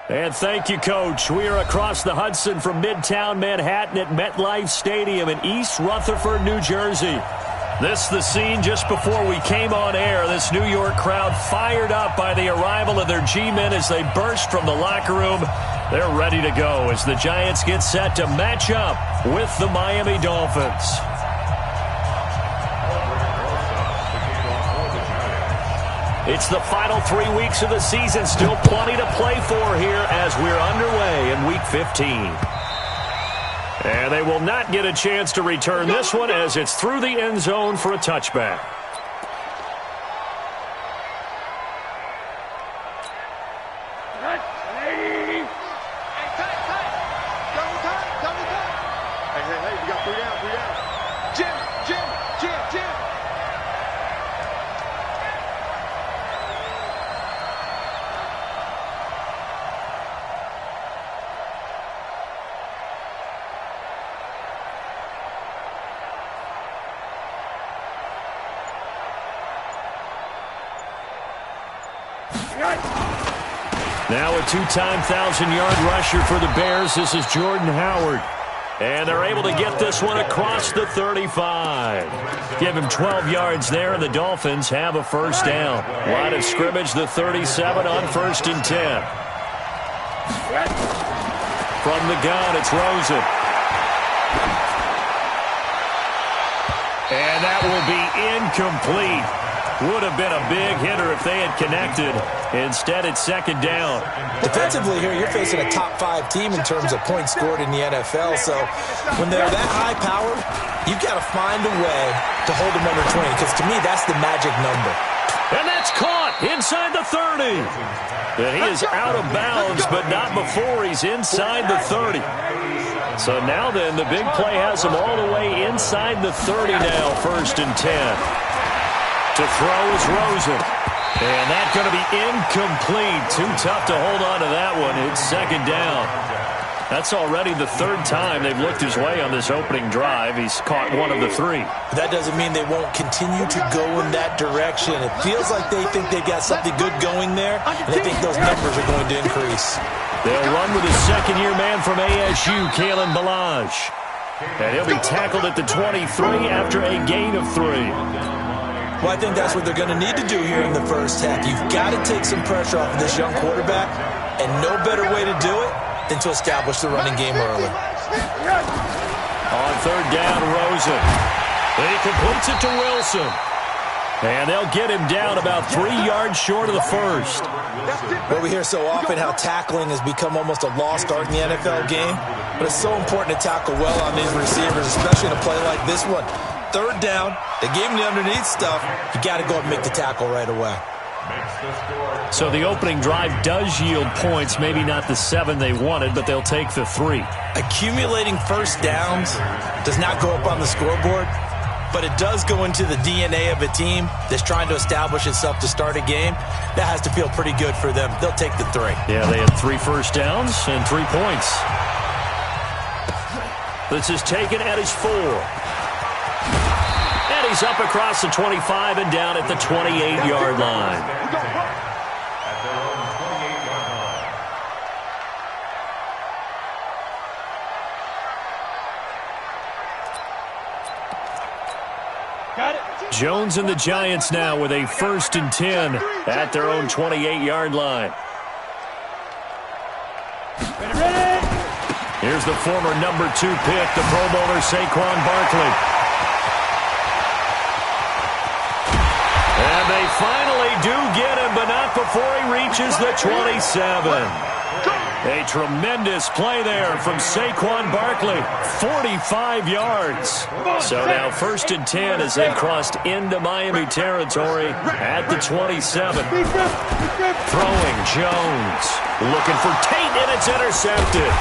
And thank you, Coach. We are across the Hudson from Midtown Manhattan at MetLife Stadium in East Rutherford, New Jersey. This the scene just before we came on air. This New York crowd fired up by the arrival of their G-men as they burst from the locker room. They're ready to go as the Giants get set to match up with the Miami Dolphins. It's the final 3 weeks of the season. Still plenty to play for here as we're underway in Week 15. And they will not get a chance to return this one as it's through the end zone for a touchback. Now a two-time 1,000-yard rusher for the Bears. This is Jordan Howard. And they're able to get this one across the 35. Give him 12 yards there, and the Dolphins have a first down. Line of scrimmage, the 37 on 1st and 10. From the gun, it's Rosen. And that will be incomplete. Would have been a big hitter if they had connected. Instead, it's 2nd down. Defensively here, you're facing a top 5 team in terms of points scored in the NFL. So when they're that high powered, you've got to find a way to hold them under 20. Because to me, that's the magic number. And that's caught inside the 30. And he is out of bounds, but not before he's inside the 30. So now then, the big play has him all the way inside the 30 now, 1st and 10. To throw is Rosen. And that's going to be incomplete. Too tough to hold on to that one. It's 2nd down. That's already the 3rd time they've looked his way on this opening drive. He's caught one of the 3. That doesn't mean they won't continue to go in that direction. It feels like they think they've got something good going there, and they think those numbers are going to increase. They'll run with his second-year man from ASU, Kalen Ballage. And he'll be tackled at the 23 after a gain of 3. Well, I think that's what they're going to need to do here in the first half. You've got to take some pressure off of this young quarterback, and no better way to do it than to establish the running game early. On 3rd down, Rosen. He completes it to Wilson. And they'll get him down about 3 yards short of the 1st. Well, we hear so often how tackling has become almost a lost art in the NFL game, but it's so important to tackle well on these receivers, especially in a play like this one. 3rd down, they gave him the underneath stuff. You got to go up and make the tackle right away. So the opening drive does yield points, maybe not the 7 they wanted, but they'll take the 3. Accumulating first downs does not go up on the scoreboard, but it does go into the DNA of a team that's trying to establish itself to start a game. That has to feel pretty good for them. They'll take the 3. Yeah, they had 3 first downs and 3 points. This is taken at his 4. And he's up across the 25 and down at the 28-yard line. Jones and the Giants now with a 1st and 10 at their own 28-yard line. Here's the former number 2 pick, the Pro Bowler Saquon Barkley. And they finally do get him, but not before he reaches the 27. A tremendous play there from Saquon Barkley, 45 yards. So now 1st and 10 as they've crossed into Miami territory at the 27. Throwing Jones, looking for Tate, and it's intercepted.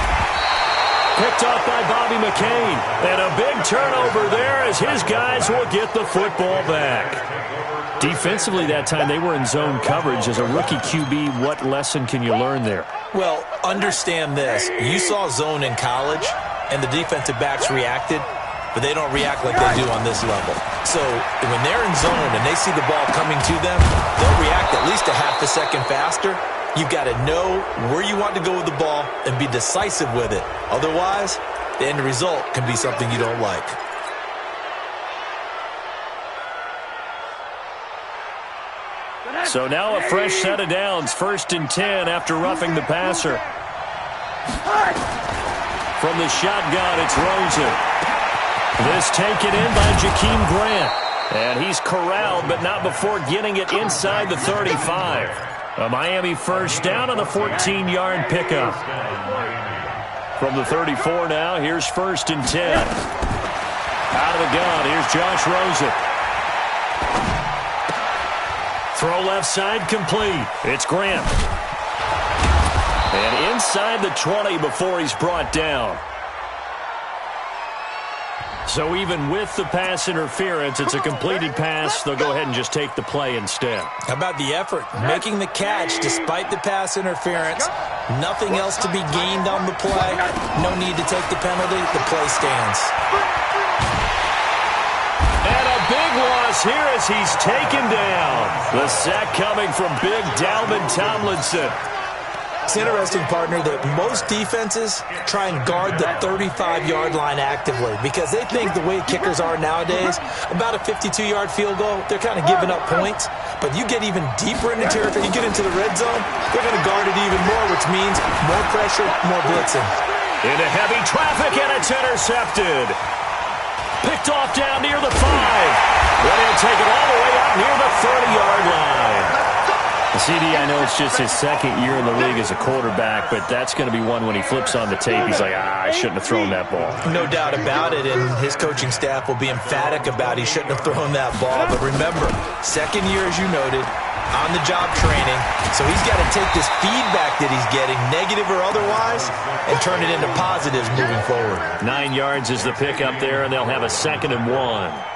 Picked off by Bobby McCain. And a big turnover there as his guys will get the football back. Defensively that time, they were in zone coverage. As a rookie QB, what lesson can you learn there? Well, understand this. You saw zone in college, and the defensive backs reacted, but they don't react like they do on this level. So when they're in zone and they see the ball coming to them, they'll react at least a half a second faster, You've got to know where you want to go with the ball and be decisive with it. Otherwise, the end result can be something you don't like. So now a fresh set of downs, 1st and 10 after roughing the passer. From the shotgun, it's Rosen. This taken in by Jakeem Grant. And he's corralled, but not before getting it inside the 35. A Miami first down on the 14-yard pickup. From the 34 now, here's 1st and 10. Out of the gun, here's Josh Rosen. Throw left side complete. It's Grant. And inside the 20 before he's brought down. So even with the pass interference, it's a completed pass. They'll go ahead and just take the play instead. How about the effort? Making the catch despite the pass interference. Nothing else to be gained on the play. No need to take the penalty. The play stands. And a big loss here as he's taken down. The sack coming from big Dalvin Tomlinson. It's interesting, partner, that most defenses try and guard the 35-yard line actively because they think the way kickers are nowadays, about a 52-yard field goal, they're kind of giving up points. But you get even deeper into territory, you get into the red zone, they're going to guard it even more, which means more pressure, more blitzing. Into heavy traffic, and it's intercepted. Picked off down near the 5. Then he'll take it all the way up near the 30-yard line. CD, I know it's just his second year in the league as a quarterback, but that's going to be one when he flips on the tape. He's like, I shouldn't have thrown that ball. No doubt about it, and his coaching staff will be emphatic about he shouldn't have thrown that ball. But remember, second year, as you noted, on-the-job training, so he's got to take this feedback that he's getting, negative or otherwise, and turn it into positives moving forward. 9 yards is the pickup there, and they'll have a 2nd and 1.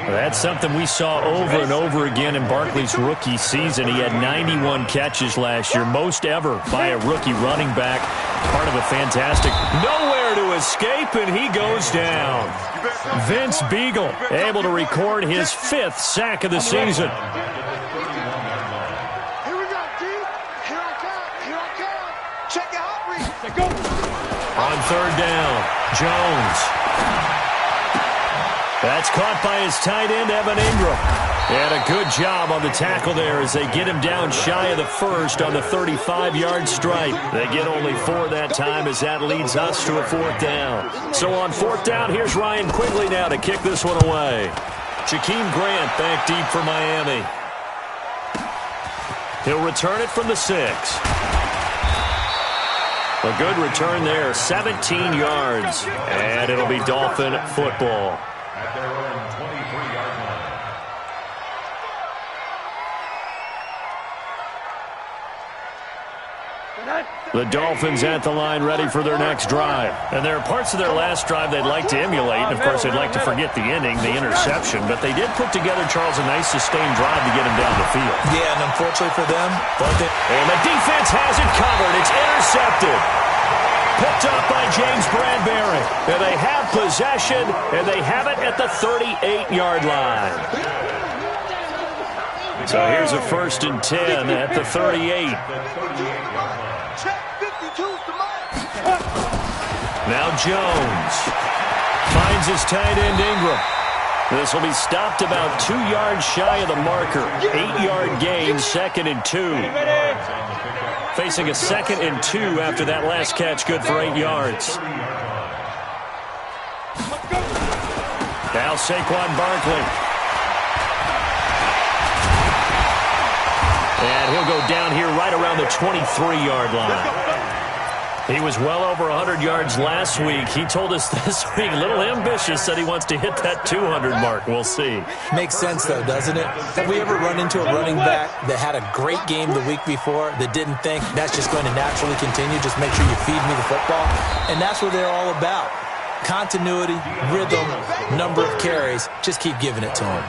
That's something we saw over and over again in Barkley's rookie season. He had 91 catches last year, most ever by a rookie running back. Part of a fantastic, nowhere to escape, and he goes down. Vince Beagle able to record his 5th sack of the season. Here we go, D. Here I come. Check it out, Reed. Go. On 3rd down, Jones. That's caught by his tight end, Evan Ingram. And a good job on the tackle there as they get him down shy of the 1st on the 35-yard stripe. They get only 4 that time as that leads us to a 4th down. So on 4th down, here's Ryan Quigley now to kick this one away. Jakeem Grant back deep for Miami. He'll return it from the 6. A good return there, 17 yards. And it'll be Dolphin football. At their own 23-yard line. The Dolphins at the line ready for their next drive. And there are parts of their last drive they'd like to emulate. And, of course, they'd like to forget the ending, the interception. But they did put together, Charles, a nice sustained drive to get him down the field. Yeah, and unfortunately for them, and the defense has it covered. It's intercepted. Picked up by James Bradbury. And they have possession, and they have it at the 38-yard line. So here's a 1st and 10 at the 38. Now Jones finds his tight end Ingram. This will be stopped about 2 yards shy of the marker. 8-yard gain, 2nd and 2. Facing a 2nd and 2 after that last catch, good for 8 yards. Now Saquon Barkley. And he'll go down here right around the 23-yard line. He was well over 100 yards last week. He told us this week, a little ambitious, said he wants to hit that 200 mark. We'll see. Makes sense, though, doesn't it? Have we ever run into a running back that had a great game the week before that didn't think that's just going to naturally continue? Just make sure you feed me the football. And that's what they're all about. Continuity, rhythm, number of carries. Just keep giving it to him.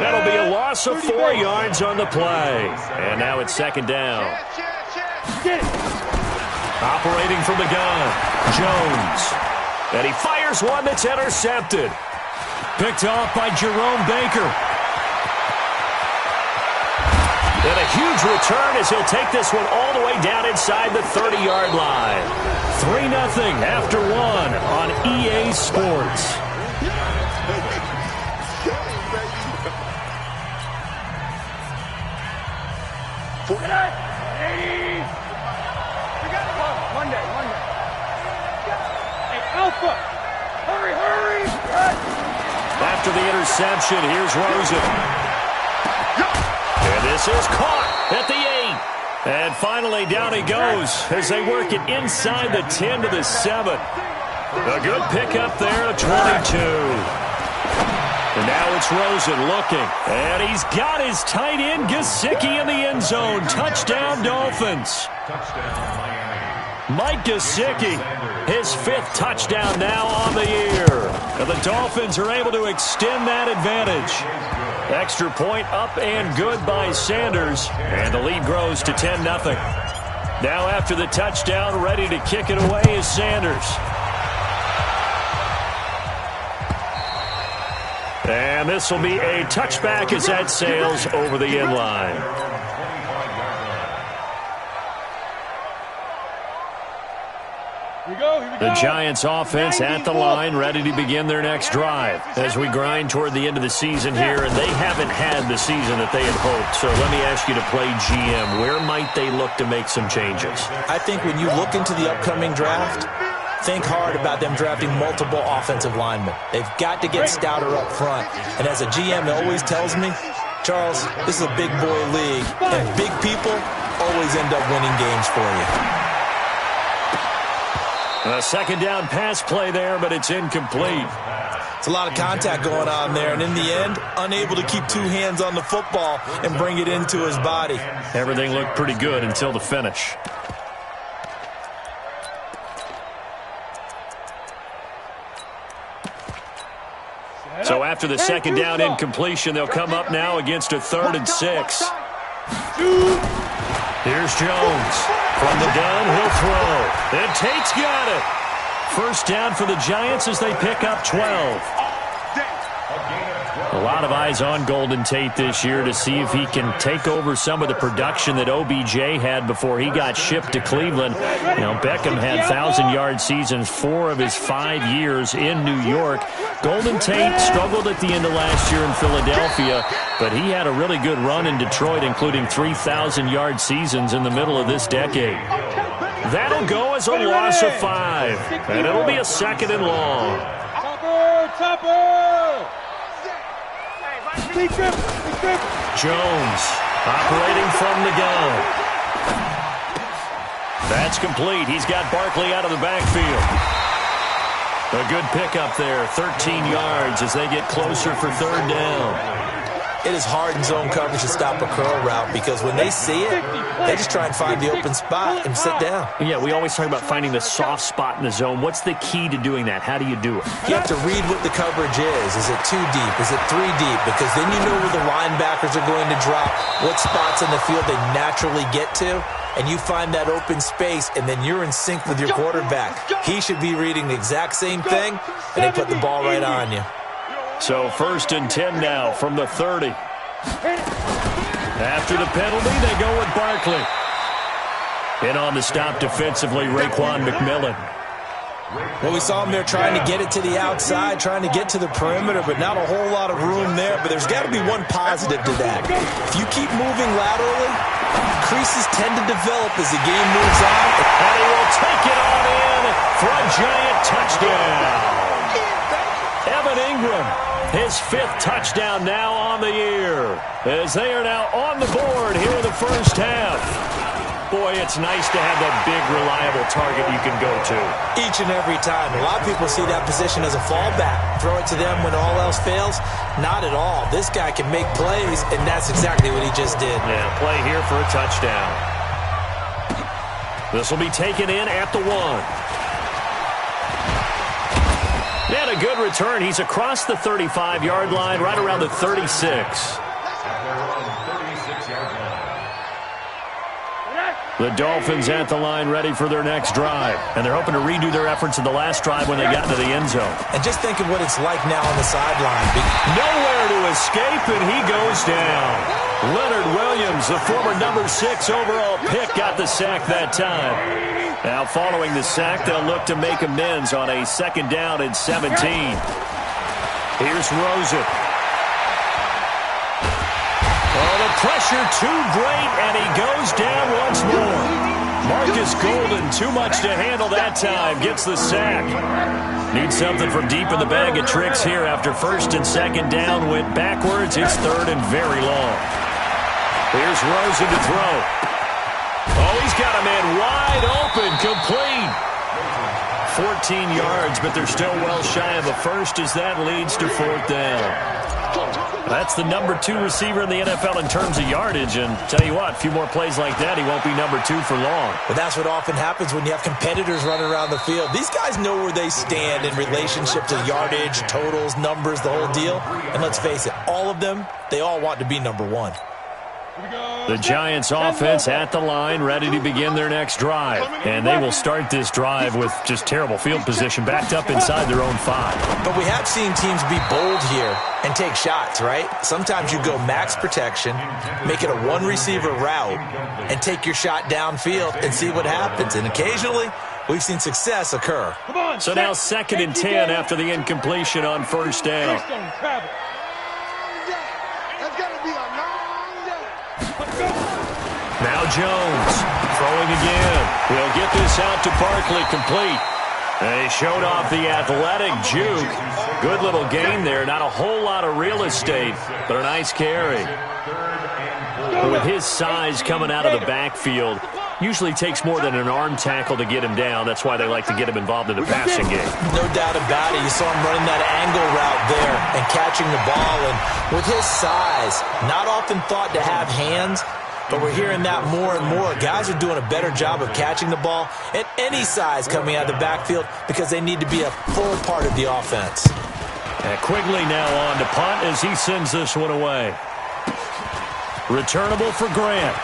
That'll be a loss of 4 yards on the play. And now it's 2nd down. Operating from the gun, Jones. And he fires one that's intercepted. Picked off by Jerome Baker. And a huge return as he'll take this one all the way down inside the 30-yard line. 3-0 after one on EA Sports. After the interception, here's Rosen. And this is caught at the 8. And finally, down he goes as they work it inside the 10 to the 7. A good pickup there at 22. And now it's Rosen looking. And he's got his tight end, Gesicki, in the end zone. Touchdown, Dolphins. Mike Gesicki, his 5th touchdown now on the year. And the Dolphins are able to extend that advantage. Extra point up and good by Sanders. And the lead grows to 10-0. Now after the touchdown, ready to kick it away is Sanders. And this will be a touchback as that sails over the end line. The Giants offense at the line, ready to begin their next drive as we grind toward the end of the season here, and they haven't had the season that they had hoped. So let me ask you to play GM. Where might they look to make some changes? I think when you look into the upcoming draft, think hard about them drafting multiple offensive linemen. They've got to get stouter up front. And as a GM, it always tells me, Charles, this is a big boy league, and big people always end up winning games for you. A second down pass play there, but it's incomplete. It's a lot of contact going on there, and in the end, unable to keep 2 hands on the football and bring it into his body. Everything looked pretty good until the finish. So after the second down incompletion, they'll come up now against a 3rd and 6. Here's Jones. From the gun, he'll throw. And Tate's got it. First down for the Giants as they pick up 12. A lot of eyes on Golden Tate this year to see if he can take over some of the production that OBJ had before he got shipped to Cleveland. You know, Beckham had 1,000-yard seasons 4 of his 5 years in New York. Golden Tate struggled at the end of last year in Philadelphia, but he had a really good run in Detroit, including 3,000-yard seasons in the middle of this decade. That'll go as a loss of 5, and it'll be a 2nd and long. Topper! Jones operating from the gun. That's complete. He's got Barkley out of the backfield. A good pickup there, 13 yards as they get closer for 3rd down. It is hard in zone coverage to stop a curl route because when they see it, they just try and find the open spot and sit down. Yeah, we always talk about finding the soft spot in the zone. What's the key to doing that? How do you do it? You have to read what the coverage is. Is it 2 deep? Is it 3 deep? Because then you know where the linebackers are going to drop, what spots in the field they naturally get to, and you find that open space, and then you're in sync with your quarterback. He should be reading the exact same thing, and they put the ball right on you. So 1st and 10 now from the 30. After the penalty, they go with Barkley. In on the stop defensively, Raekwon McMillan. Well, we saw him there trying to get it to the outside, trying to get to the perimeter, but not a whole lot of room there. But there's got to be one positive to that. If you keep moving laterally, creases tend to develop as the game moves on. And he will take it on in for a giant touchdown. Evan Ingram, his 5th touchdown now on the year, as they are now on the board here in the first half. Boy, it's nice to have that big, reliable target you can go to. Each and every time. A lot of people see that position as a fallback. Throw it to them when all else fails. Not at all. This guy can make plays, and that's exactly what he just did. Yeah, play here for a touchdown. This will be taken in at the 1. And a good return. He's across the 35-yard line, right around the 36. The Dolphins at the line ready for their next drive. And they're hoping to redo their efforts in the last drive when they got into the end zone. And just think of what it's like now on the sideline. Nowhere to escape, and he goes down. Leonard Williams Jones, the former number 6 overall pick, got the sack that time. Now following the sack, they'll look to make amends on a 2nd down and 17. Here's Rosen. Oh, the pressure too great, and he goes down once more. Marcus Golden, too much to handle that time, gets the sack. Needs something from deep in the bag of tricks here after 1st and 2nd down went backwards. It's 3rd and very long. Here's Rosen to throw. Oh, he's got a man wide open, complete. 14 yards, but they're still well shy of a first as that leads to 4th down. That's the number 2 receiver in the NFL in terms of yardage, and tell you what, a few more plays like that, he won't be number 2 for long. But that's what often happens when you have competitors running around the field. These guys know where they stand in relationship to yardage, totals, numbers, the whole deal. And let's face it, all of them, they all want to be number 1. The Giants offense at the line, ready to begin their next drive. And they will start this drive with just terrible field position, backed up inside their own 5. But we have seen teams be bold here and take shots, right? Sometimes you go max protection, make it a 1-receiver route, and take your shot downfield and see what happens. And occasionally, we've seen success occur. So now 2nd and 10 after the incompletion on 1st down. That's got to be a long day. Now Jones throwing again. He'll get this out to Barkley, complete. They showed off the athletic juke. Good little gain there. Not a whole lot of real estate, but a nice carry. With his size coming out of the backfield, usually takes more than an arm tackle to get him down. That's why they like to get him involved in the passing game. No doubt about it. You saw him running that angle route there and catching the ball. And with his size, not often thought to have hands, but we're hearing that more and more. Guys are doing a better job of catching the ball at any size coming out of the backfield because they need to be a full part of the offense. And Quigley now on to punt as he sends this one away. Returnable for Grant.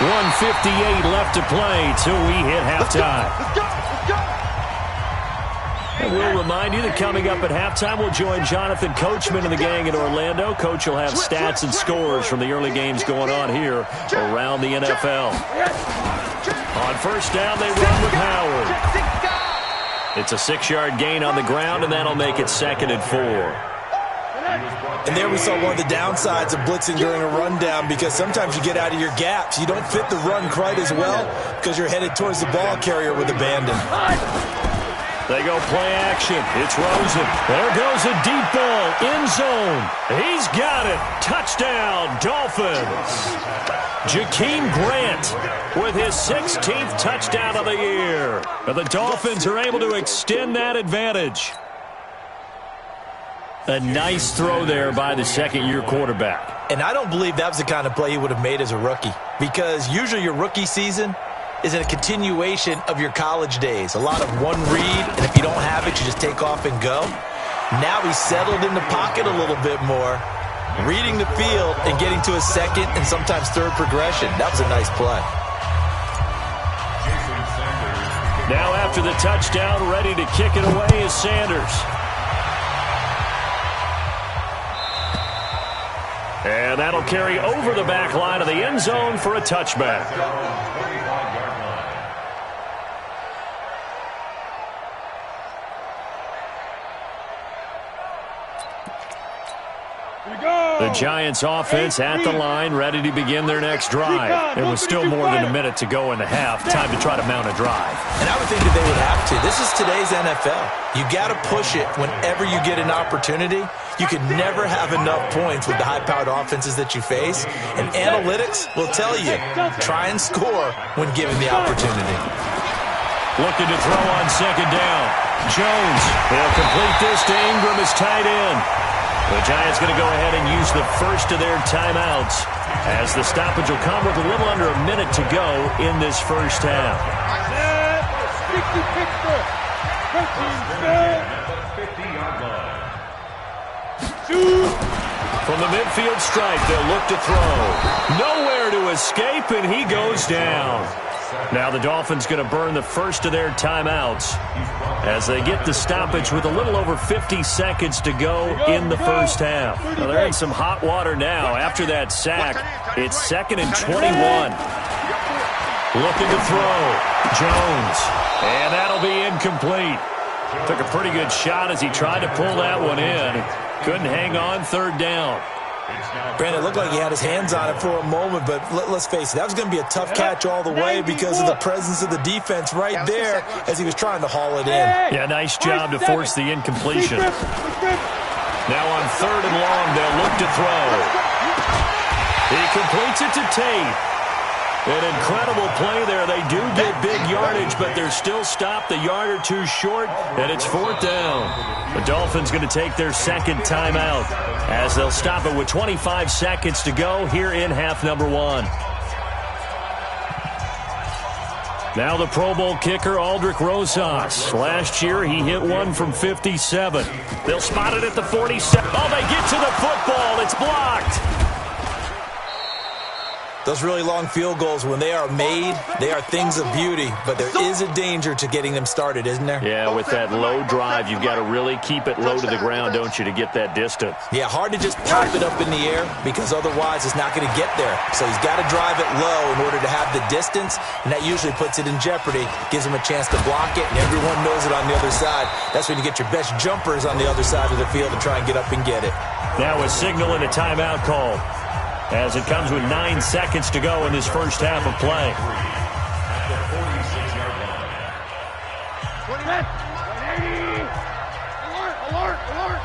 1:58 left to play till we hit halftime. And we'll remind you that coming up at halftime, we'll join Jonathan Coachman and the gang in Orlando. Coach will have stats and scores from the early games going on here around the NFL. On 1st down, they run with Howard. It's a 6-yard gain on the ground, and that'll make it 2nd and 4. And there we saw one of the downsides of blitzing during a rundown because sometimes you get out of your gaps. You don't fit the run quite as well because you're headed towards the ball carrier with abandon. They go play action. It's Rosen. There goes a deep ball. End zone. He's got it. Touchdown, Dolphins. Jakeem Grant with his 16th touchdown of the year. And the Dolphins are able to extend that advantage. A nice throw there by the 2nd-year quarterback. And I don't believe that was the kind of play he would have made as a rookie because usually your rookie season is a continuation of your college days. A lot of one read, and if you don't have it, you just take off and go. Now he's settled in the pocket a little bit more, reading the field and getting to his 2nd and sometimes 3rd progression. That was a nice play. Now after the touchdown, ready to kick it away is Sanders. And that'll carry over the back line of the end zone for a touchback. The Giants offense at the line, ready to begin their next drive. There was still more than a minute to go in the half. Time to try to mount a drive. And I would think that they would have to. This is today's NFL. You got to push it whenever you get an opportunity. You can never have enough points with the high-powered offenses that you face. And analytics will tell you, try and score when given the opportunity. Looking to throw on 2nd down. Jones, they'll complete this to Ingram as tight end. The Giants going to go ahead and use the first of their timeouts as the stoppage will come with a little under a minute to go in this 1st half. From the midfield stripe, they'll look to throw. Nowhere to escape, and he goes down. Now the Dolphins going to burn the first of their timeouts as they get the stoppage with a little over 50 seconds to go in the first half. Now they're in some hot water now. After that sack, it's 2nd and 21. Looking to throw. Jones. And that'll be incomplete. Took a pretty good shot as he tried to pull that one in. Couldn't hang on 3rd down. Brandon, it looked like he had his hands on it for a moment, but let's face it, that was going to be a tough catch all the way because of the presence of the defense right there as he was trying to haul it in. Yeah, nice job to force the incompletion. Now on 3rd and long, they'll look to throw. He completes it to Tate. An incredible play there. They do get big yardage, but they're still stopped a yard or two short, and it's 4th down. The Dolphins going to take their 2nd timeout as they'll stop it with 25 seconds to go here in half number 1. Now the Pro Bowl kicker, Aldrick Rosas. Last year, he hit one from 57. They'll spot it at the 47. Oh, they get to the football. It's blocked. Those really long field goals, when they are made, they are things of beauty, but there is a danger to getting them started, isn't there? Yeah, with that low drive, you've got to really keep it low to the ground, don't you, to get that distance. Yeah, hard to just pop it up in the air because otherwise it's not going to get there. So he's got to drive it low in order to have the distance, and that usually puts it in jeopardy, gives him a chance to block it, and everyone knows it on the other side. That's when you get your best jumpers on the other side of the field to try and get up and get it. Now a signal and a timeout call, as it comes with 9 seconds to go in this first half of play. Alert, alert.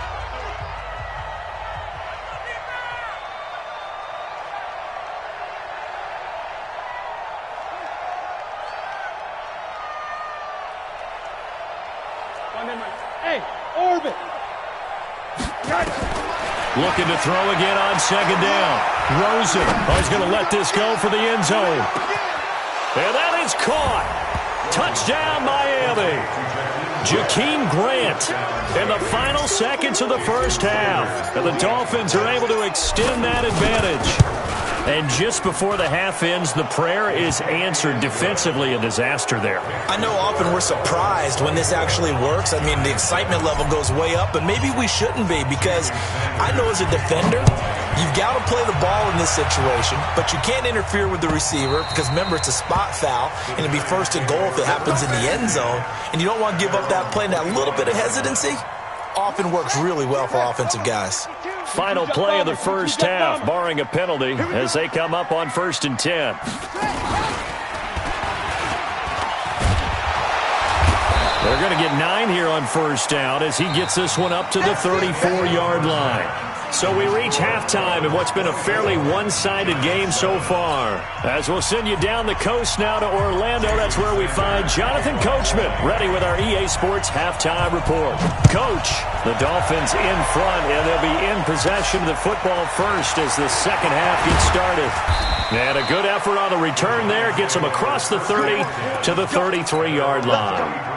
Hey, orbit. Looking to throw again on 2nd down. Rosen is going to let this go for the end zone. And that is caught. Touchdown, Miami. Jakeem Grant in the final seconds of the first half. And the Dolphins are able to extend that advantage. And just before the half ends, the prayer is answered. Defensively, a disaster there. I know often we're surprised when this actually works. I mean, the excitement level goes way up, but maybe we shouldn't be because I know as a defender, you've got to play the ball in this situation, but you can't interfere with the receiver because, remember, it's a spot foul, and it'll be 1st and goal if it happens in the end zone, and you don't want to give up that play. And that little bit of hesitancy often works really well for offensive guys. Final play of the first half, barring a penalty, as they come up on 1st and 10. They're going to get 9 here on 1st down as he gets this one up to the 34-yard line. So we reach halftime in what's been a fairly one-sided game so far. As we'll send you down the coast now to Orlando, that's where we find Jonathan Coachman, ready with our EA Sports Halftime Report. Coach, the Dolphins in front, and they'll be in possession of the football first as the second half gets started. And a good effort on the return there gets them across the 30 to the 33-yard line.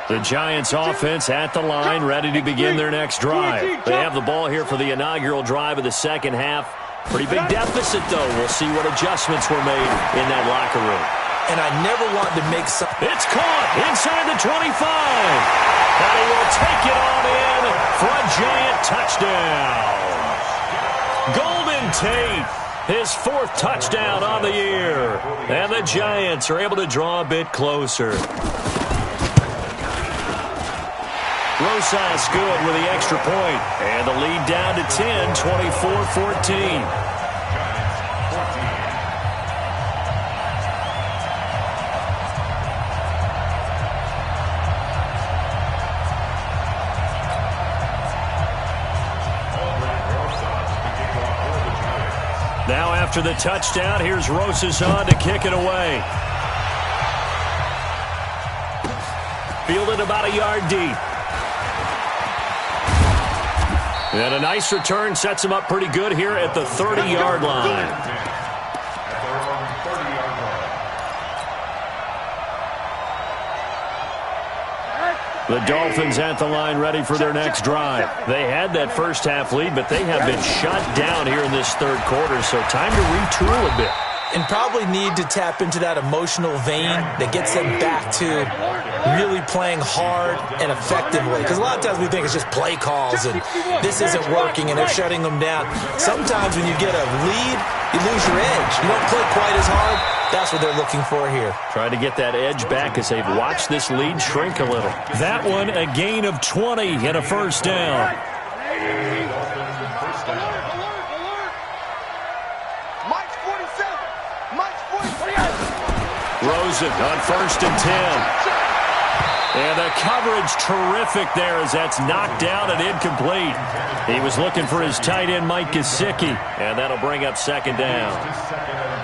The Giants offense at the line, ready to begin their next drive. They have the ball here for the inaugural drive of the second half. Pretty big deficit, though. We'll see what adjustments were made in that locker room. And I never want to make some... It's caught inside the 25. And he will take it on in for a Giant touchdown. Golden Tate, his 4th touchdown on the year. And the Giants are able to draw a bit closer. Rosas good with the extra point. And the lead down to 10, 24-14. Now after the touchdown, here's Rosas on to kick it away. Fielded about a yard deep. And a nice return sets him up pretty good here at the 30-yard line. The Dolphins at the line ready for their next drive. They had that first half lead, but they have been shut down here in this third quarter, so time to retool a bit. and probably need to tap into that emotional vein that gets them back to really playing hard and effectively. Because a lot of times we think it's just play calls and this isn't working and they're shutting them down. Sometimes when you get a lead, you lose your edge. You don't play quite as hard. That's what they're looking for here. Trying to get that edge back as they've watched this lead shrink a little. That one, a gain of 20 and a first down. Rosen on 1st and 10. And the coverage terrific there as that's knocked down and incomplete. He was looking for his tight end, Mike Gesicki, and that'll bring up 2nd down.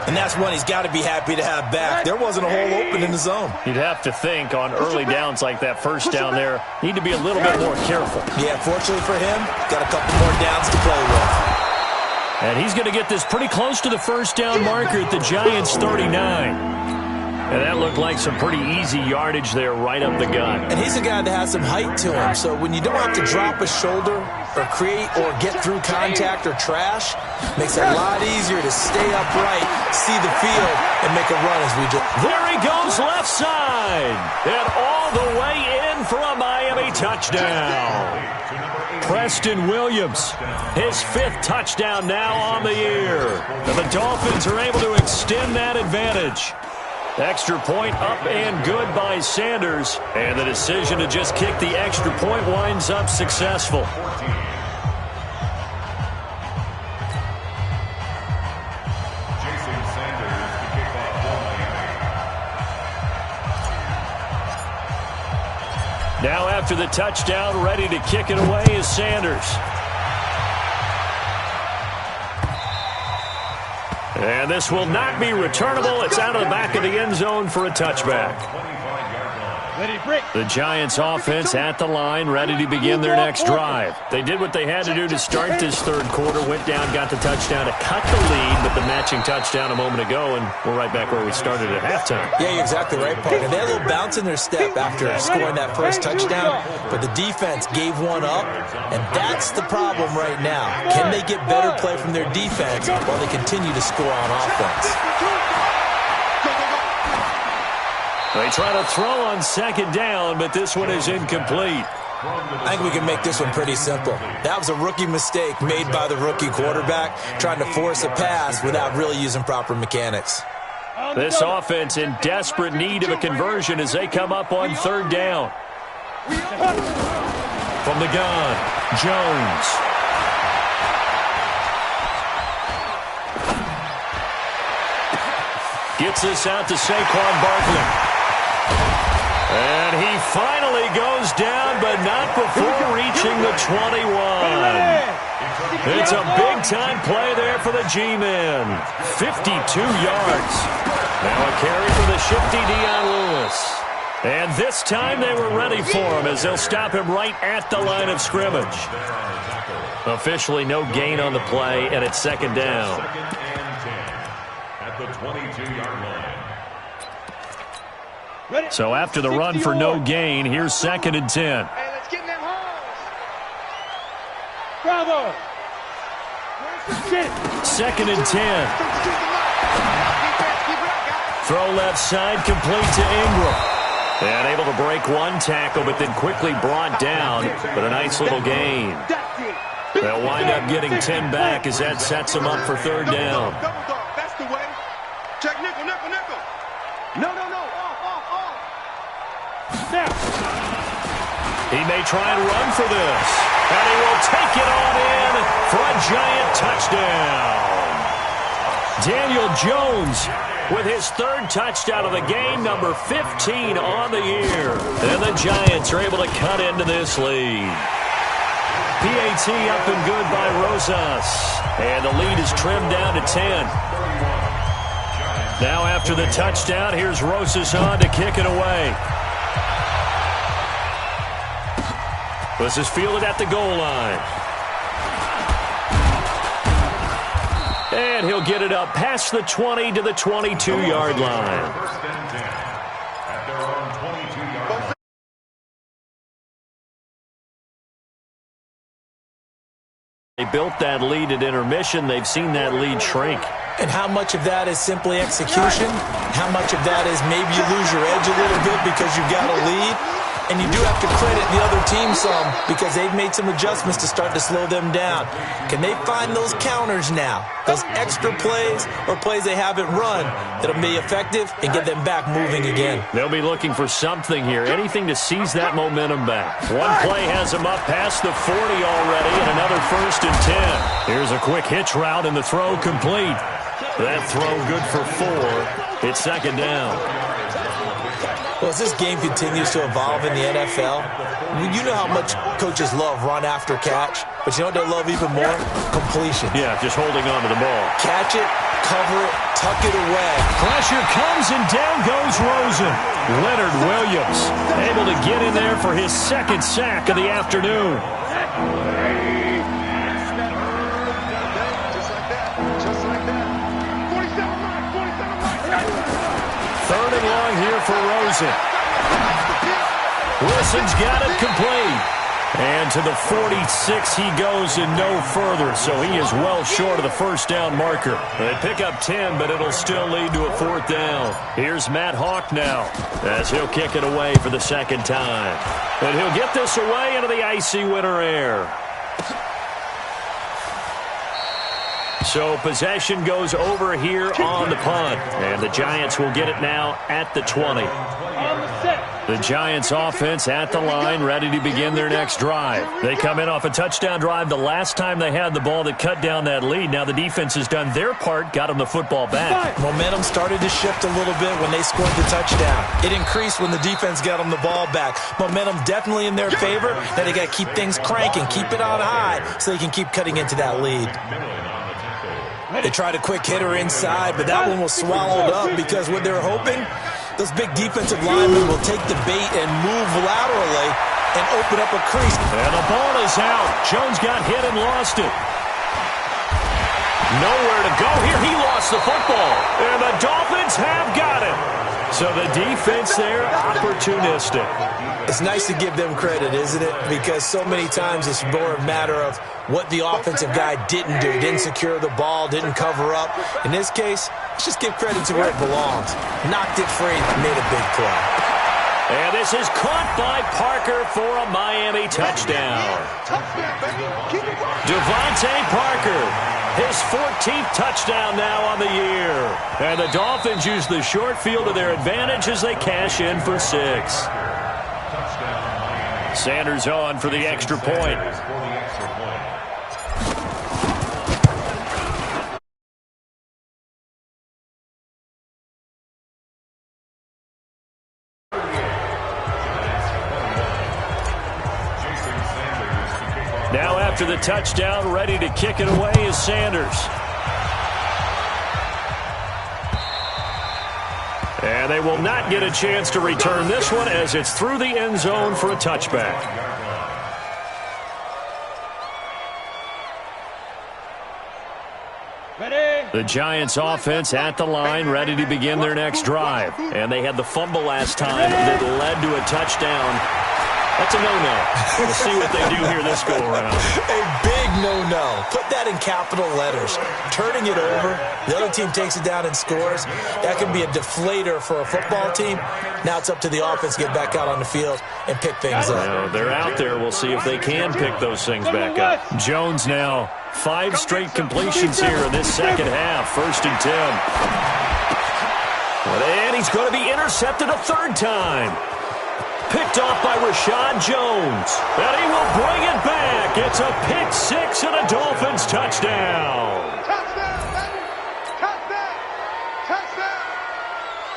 And that's one he's got to be happy to have back. There wasn't a hole open in the zone. You'd have to think on early downs like that first down there, need to be a little bit more careful. Yeah, fortunately for him, got a couple more downs to play with. And he's going to get this pretty close to the first down marker at the Giants' 39. And that looked like some pretty easy yardage there right up the gut. And he's a guy that has some height to him. So when you don't have to drop a shoulder or create or get through contact or trash, makes it a lot easier to stay upright, see the field, and make a run as we just... There he goes left side. And all the way in for a Miami touchdown. Preston Williams, his 5th touchdown now on the year. And the Dolphins are able to extend that advantage. Extra point up and good by Sanders. And the decision to just kick the extra point winds up successful. Now after the touchdown, ready to kick it away is Sanders. And this will not be returnable. It's out of the back of the end zone for a touchback. The Giants offense at the line, ready to begin their next drive. They did what they had to do to start this 3rd quarter, went down, got the touchdown to cut the lead, but the matching touchdown a moment ago, and we're right back where we started at halftime. Yeah, you're exactly right, partner. They had a little bounce in their step after scoring that first touchdown, but the defense gave one up, and that's the problem right now. Can they get better play from their defense while they continue to score on offense? They try to throw on 2nd down, but this one is incomplete. I think we can make this one pretty simple. That was a rookie mistake made by the rookie quarterback, trying to force a pass without really using proper mechanics. This offense in desperate need of a conversion as they come up on 3rd down. From the gun, Jones. Gets this out to Saquon Barkley. And he finally goes down, but not before reaching the 21. It's a big-time play there for the G-men. 52 yards. Now a carry for the shifty Dion Lewis. And this time they were ready for him as they'll stop him right at the line of scrimmage. Officially no gain on the play, and it's 2nd down. At the 22-yard line. So after the run for no gain, here's 2nd and 10. Hey, let's get in them holes. Bravo. 2nd and 10. Throw left side, complete to Ingram. And able to break one tackle, but then quickly brought down. But a nice little gain. They'll wind up getting 10 back as that sets them up for 3rd down. That's the way. Check nickel, nickel, nickel. No. He may try and run for this. And he will take it on in for a Giant touchdown. Daniel Jones with his 3rd touchdown of the game, number 15 on the year. And the Giants are able to cut into this lead. PAT up and good by Rosas. And the lead is trimmed down to 10. Now after the touchdown, here's Rosas on to kick it away. This is fielded at the goal line. And he'll get it up past the 20 to the 22-yard line. They built that lead at intermission. They've seen that lead shrink. And how much of that is simply execution? How much of that is maybe you lose your edge a little bit because you've got a lead? And you do have to credit the other team some because they've made some adjustments to start to slow them down. Can they find those counters now, those extra plays or plays they haven't run that'll be effective and get them back moving again? They'll be looking for something here, anything to seize that momentum back. One play has them up past the 40 already, and another 1st and 10. Here's a quick hitch route, and the throw complete. That throw good for 4. It's 2nd down. Well, as this game continues to evolve in the NFL, you know how much coaches love run after catch, but you know what they love even more? Completion. Yeah, just holding on to the ball. Catch it, cover it, tuck it away. Pressure comes, and down goes Rosen. Leonard Williams able to get in there for his 2nd sack of the afternoon. Third and long here for Rosen. Wilson's got it complete. And to the 46 he goes and no further, so he is well short of the 1st down marker. They pick up 10, but it'll still lead to a 4th down. Here's Matt Hawk now as he'll kick it away for the 2nd time. And he'll get this away into the icy winter air. So possession goes over here on the punt. And the Giants will get it now at the 20. The Giants offense at the line, ready to begin their next drive. They come in off a touchdown drive the last time they had the ball that cut down that lead. Now the defense has done their part, got them the football back. Momentum started to shift a little bit when they scored the touchdown. It increased when the defense got them the ball back. Momentum definitely in their favor. Now they got to keep things cranking, keep it on high so they can keep cutting into that lead. They tried a quick hitter inside, but that one was swallowed up because what they're hoping, those big defensive linemen will take the bait and move laterally and open up a crease. And the ball is out. Jones got hit and lost it. Nowhere to go here. He lost the football. And the Dolphins have got it. So the defense there, opportunistic. It's nice to give them credit, isn't it? Because so many times it's more a matter of what the offensive guy didn't do. Didn't secure the ball, didn't cover up. In this case, let's just give credit to where it belongs. Knocked it free, made a big play. And this is caught by Parker for a Miami touchdown. Devontae Parker, his 14th touchdown now on the year. And the Dolphins use the short field to their advantage as they cash in for 6. Sanders on for the extra point. Now after the touchdown, ready to kick it away is Sanders. And they will not get a chance to return this one as it's through the end zone for a touchback. The Giants offense at the line, ready to begin their next drive. And they had the fumble last time that led to a touchdown. That's a no-no. We'll see what they do here this go-around. A big no-no. Put that in capital letters. Turning it over, the other team takes it down and scores. That can be a deflator for a football team. Now it's up to the offense to get back out on the field and pick things up. Now, they're out there. We'll see if they can pick those things back up. Jones now, 5 straight completions here in this second half. 1st and 10. And he's going to be intercepted a 3rd time. Picked off by Rashad Jones. And he will bring it back. It's a pick 6 and a Dolphins touchdown.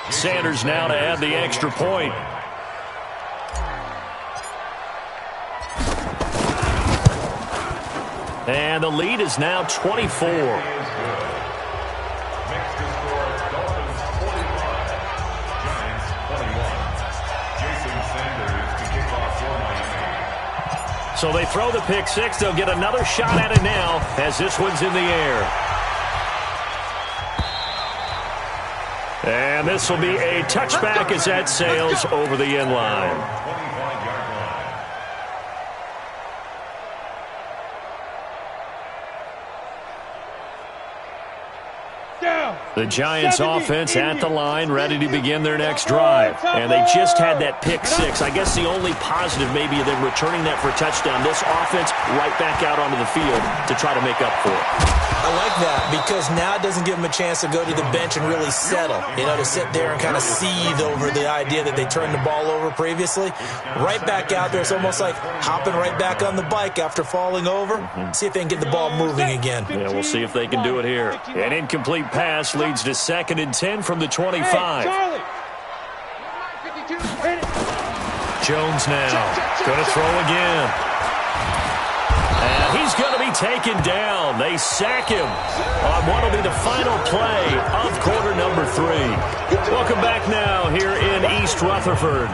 Sanders now to add the extra point. And the lead is now 24. So they throw the pick 6. They'll get another shot at it now as this one's in the air. And this will be a touchback as that sails over the end line. The Giants offense at the line, ready to begin their next drive. And they just had that pick six. I guess the only positive maybe of them returning that for a touchdown. This offense right back out onto the field to try to make up for it. I like that because now it doesn't give them a chance to go to the bench and really settle. You know, to sit there and kind of seethe over the idea that they turned the ball over previously. Right back out there. It's almost like hopping right back on the bike after falling over. See if they can get the ball moving again. Yeah, we'll see if they can do it here. An incomplete pass leads to 2nd and 10 from the 25. Jones now going to throw again. And he's going to be taken down. They sack him on what will be the final play of quarter number 3. Welcome back now here in East Rutherford.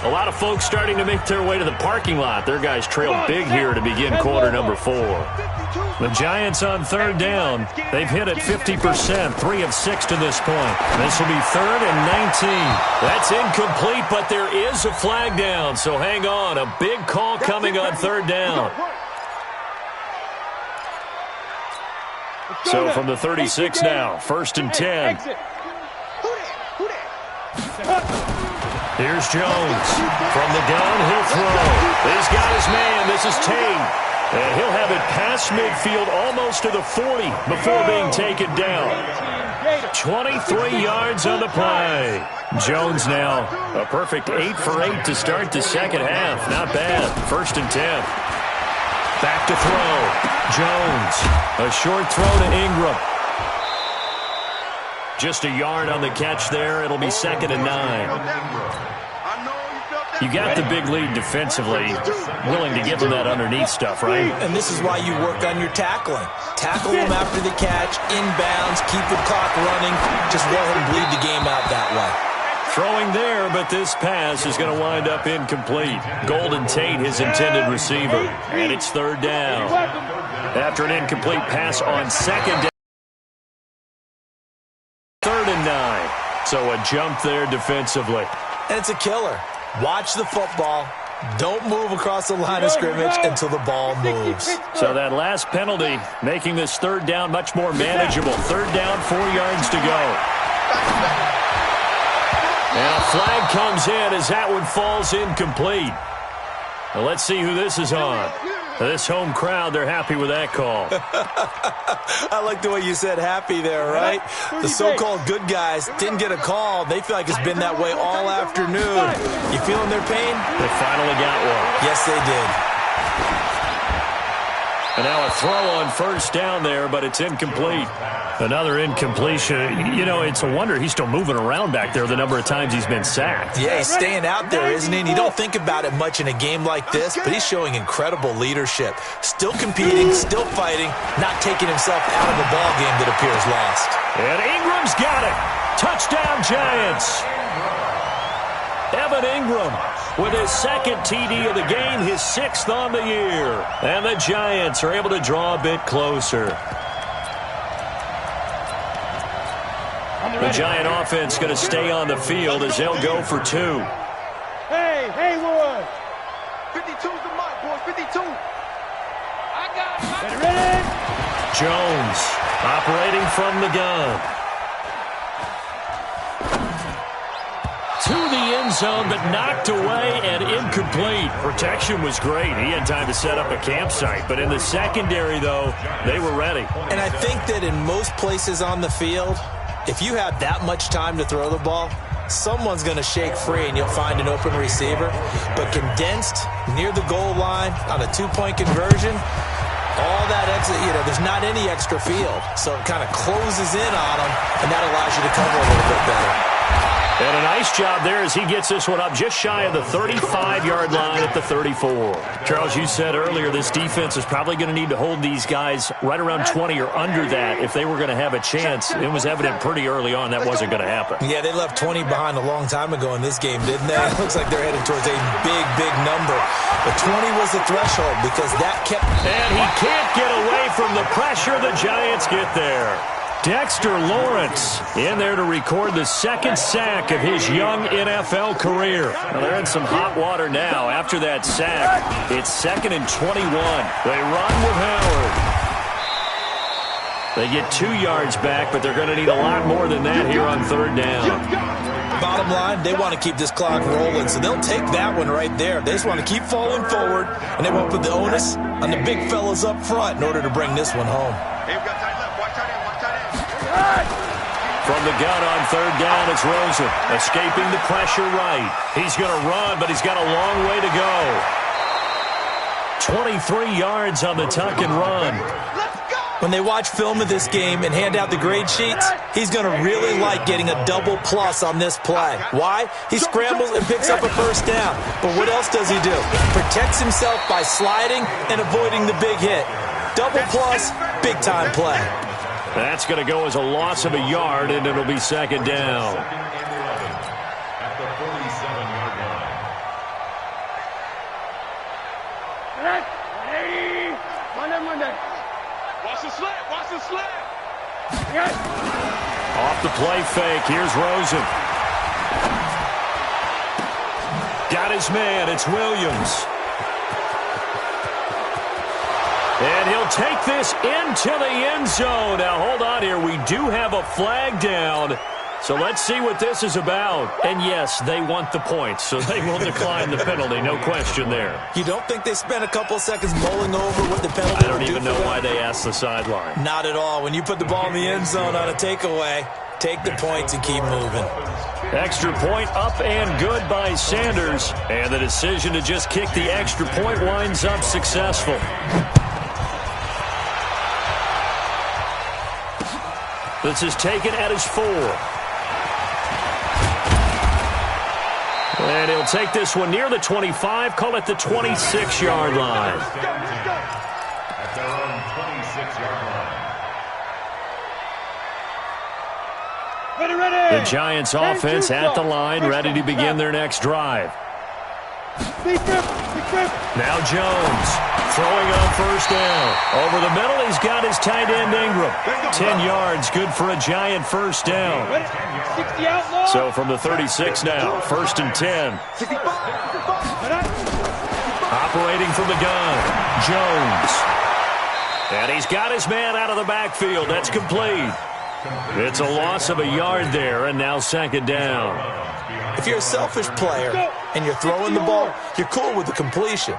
A lot of folks starting to make their way to the parking lot. Their guys trail big here to begin quarter number 4. The Giants on 3rd down. They've hit it 50%, 3 of 6 to this point. This will be 3rd and 19. That's incomplete, but there is a flag down, so hang on. A big call coming on 3rd down. So from the 36 now, 1st and 10. Here's Jones. From the gun, he'll throw. He's got his man. This is Tate. And he'll have it past midfield almost to the 40 before being taken down. 23 yards on the play. Jones now a perfect 8 for 8 to start the second half. Not bad. 1st and 10. Back to throw. Jones. A short throw to Ingram. Just a yard on the catch there. It'll be 2nd and 9. You got the big lead defensively, willing to give them that underneath stuff, right? And this is why you work on your tackling. Tackle them after the catch, inbounds, keep the clock running. Just let them bleed the game out that way. Throwing there, but this pass is going to wind up incomplete. Golden Tate, his intended receiver. And it's 3rd down. After an incomplete pass on 2nd down. 3rd and 9. So a jump there defensively. And it's a killer. Watch the football. Don't move across the line of scrimmage until the ball moves. So that last penalty making this 3rd down much more manageable. 3rd down, 4 yards to go. And a flag comes in as that one falls incomplete. Well, let's see who this is on. This home crowd, they're happy with that call. I like the way you said happy there, right? The so-called good guys didn't get a call. They feel like it's been that way all afternoon. You feeling their pain? They finally got one. Yes, they did. And now a throw on 1st down there, but it's incomplete. Another incompletion. You know, it's a wonder he's still moving around back there the number of times he's been sacked. Yeah, he's staying out there, isn't he? And you don't think about it much in a game like this, but he's showing incredible leadership. Still competing, still fighting, not taking himself out of a ball game that appears lost. And Ingram's got it. Touchdown, Giants. Evan Ingram with his 2nd TD of the game, his 6th on the year. And the Giants are able to draw a bit closer. The Giant offense going to stay on the field as they'll go for 2. Hey, Haywood. 52's the mark, boys. 52. I got it. Ready? Jones operating from the gun. To the end zone, but knocked away and incomplete. Protection was great. He had time to set up a campsite. But in the secondary, though, they were ready. And I think that in most places on the field, if you have that much time to throw the ball, someone's going to shake free and you'll find an open receiver. But condensed near the goal line on a 2-point conversion, all that exit, there's not any extra field. So it kind of closes in on them, and that allows you to cover a little bit better. And a nice job there as he gets this one up just shy of the 35-yard line at the 34. Charles, you said earlier this defense is probably going to need to hold these guys right around 20 or under that if they were going to have a chance. It was evident pretty early on that wasn't going to happen. Yeah, they left 20 behind a long time ago in this game, didn't they? It looks like they're headed towards a big, big number. But 20 was the threshold because that kept... And he can't get away from the pressure. The Giants get there. Dexter Lawrence in there to record the 2nd sack of his young NFL career. Well, they're in some hot water now after that sack. It's 2nd and 21. They run with Howard. They get 2 yards back, but they're going to need a lot more than that here on third down. Bottom line, they want to keep this clock rolling, so they'll take that one right there. They just want to keep falling forward, and they want to put the onus on the big fellas up front in order to bring this one home. From the gun on third down, it's Rosen. Escaping the pressure right. He's going to run, but he's got a long way to go. 23 yards on the tuck and run. When they watch film of this game and hand out the grade sheets, he's going to really like getting a double plus on this play. Why? He scrambles and picks up a first down. But what else does he do? Protects himself by sliding and avoiding the big hit. Double plus, big time play. That's going to go as a loss of a yard, and it'll be second down. At the 47-yard line. Watch the slap. Watch the slap. Off the play fake. Here's Rosen. Got his man. It's Williams. And he'll take this into the end zone. Now, hold on here. We do have a flag down. So let's see what this is about. And yes, they want the points, so they will decline the penalty. No question there. You don't think they spent a couple seconds mulling over what the penalty I don't even know why they asked the sideline. Not at all. When you put the ball in the end zone on a takeaway, take the points and keep moving. Extra point up and good by Sanders. And the decision to just kick the extra point winds up successful. This is taken at his 4. And he'll take this one near the 25, call it the 26-yard line. At their own 26-yard line. Ready. The Giants offense at the line, ready to begin their next drive. Now Jones throwing on first down. Over the middle, he's got his tight end Ingram. 10 yards, good for a Giant first down. So from the 36 now, 1st and 10. Operating from the gun, Jones. And he's got his man out of the backfield. That's complete. It's a loss of a yard there, and now second down. If you're a selfish player and you're throwing the ball, you're cool with the completion.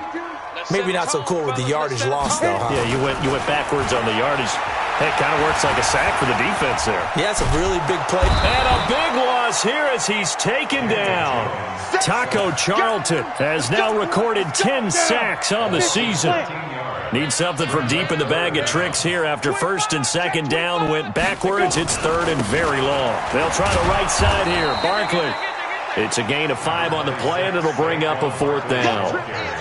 Maybe not so cool with the yardage loss, though, huh? Yeah, you went backwards on the yardage. Hey, it kind of works like a sack for the defense there. Yeah, it's a really big play. And a big loss here as he's taken down. Taco Charlton has now recorded 10 sacks on the season. Needs something from deep in the bag of tricks here after 1st and 2nd down went backwards. It's 3rd and very long. They'll try the right side here. Barkley. It's a gain of 5 on the play, and it'll bring up a 4th down.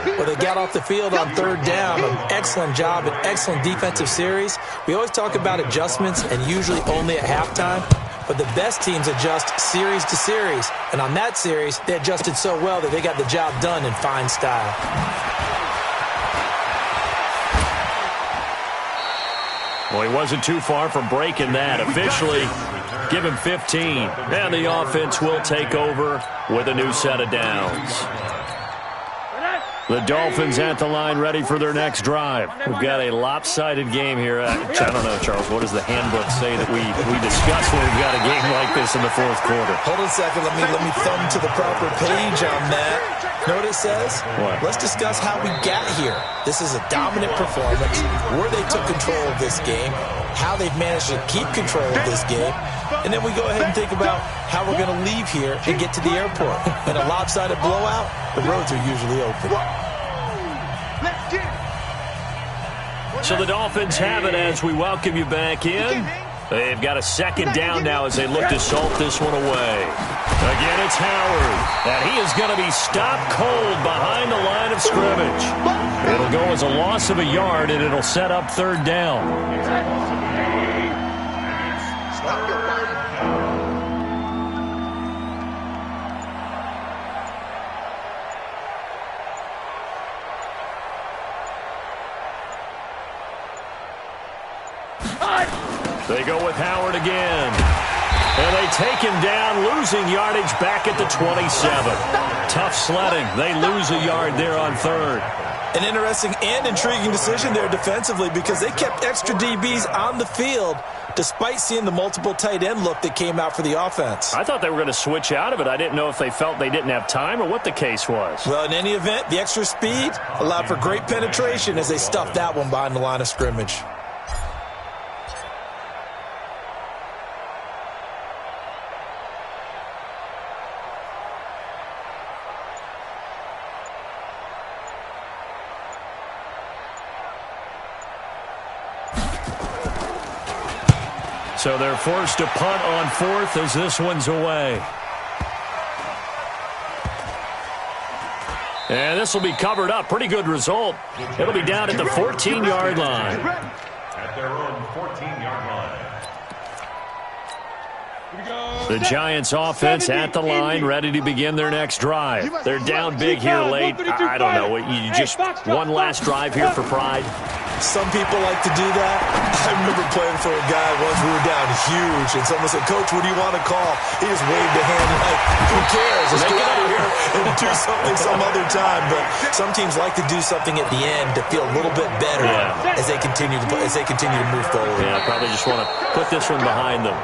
Well, they got off the field on 3rd down. An excellent job, an excellent defensive series. We always talk about adjustments and usually only at halftime. But the best teams adjust series to series. And on that series, they adjusted so well that they got the job done in fine style. Well, he wasn't too far from breaking that. Officially, give him 15. And the offense will take over with a new set of downs. The Dolphins at the line ready for their next drive. We've got a lopsided game here. I don't know, Charles, what does the handbook say that we discuss when we've got a game like this in the 4th quarter? Hold on a second. Let me thumb to the proper page on that. Know what it says? What? Let's discuss how we got here. This is a dominant performance, where they took control of this game, how they've managed to keep control of this game, and then we go ahead and think about how we're going to leave here and get to the airport. In a lopsided blowout, the roads are usually open. So the Dolphins have it as we welcome you back in. They've got a 2nd down now as they look to salt this one away. Again, it's Howard. And he is going to be stopped cold behind the line of scrimmage. It'll go as a loss of a yard, and it'll set up 3rd down. They go with Howard again. And they take him down, losing yardage back at the 27. Tough sledding. They lose a yard there on 3rd. An interesting and intriguing decision there defensively because they kept extra DBs on the field despite seeing the multiple tight end look that came out for the offense. I thought they were going to switch out of it. I didn't know if they felt they didn't have time or what the case was. Well, in any event, the extra speed allowed for great penetration as they stuffed that one behind the line of scrimmage. So they're forced to punt on 4th as this one's away. And this will be covered up. Pretty good result. It'll be down at the 14-yard line. At their own 14-yard line. The Giants offense at the line, ready to begin their next drive. They're down big here late. I don't know. You just one last drive here for pride. Some people like to do that. I remember playing for a guy once. We were down huge, and someone said, "Coach, what do you want to call?" He just waved a hand like, "Who cares? Let's get out of here and do something some other time." But some teams like to do something at the end to feel a little bit better as they continue to move forward. Yeah, probably just want to put this one behind them.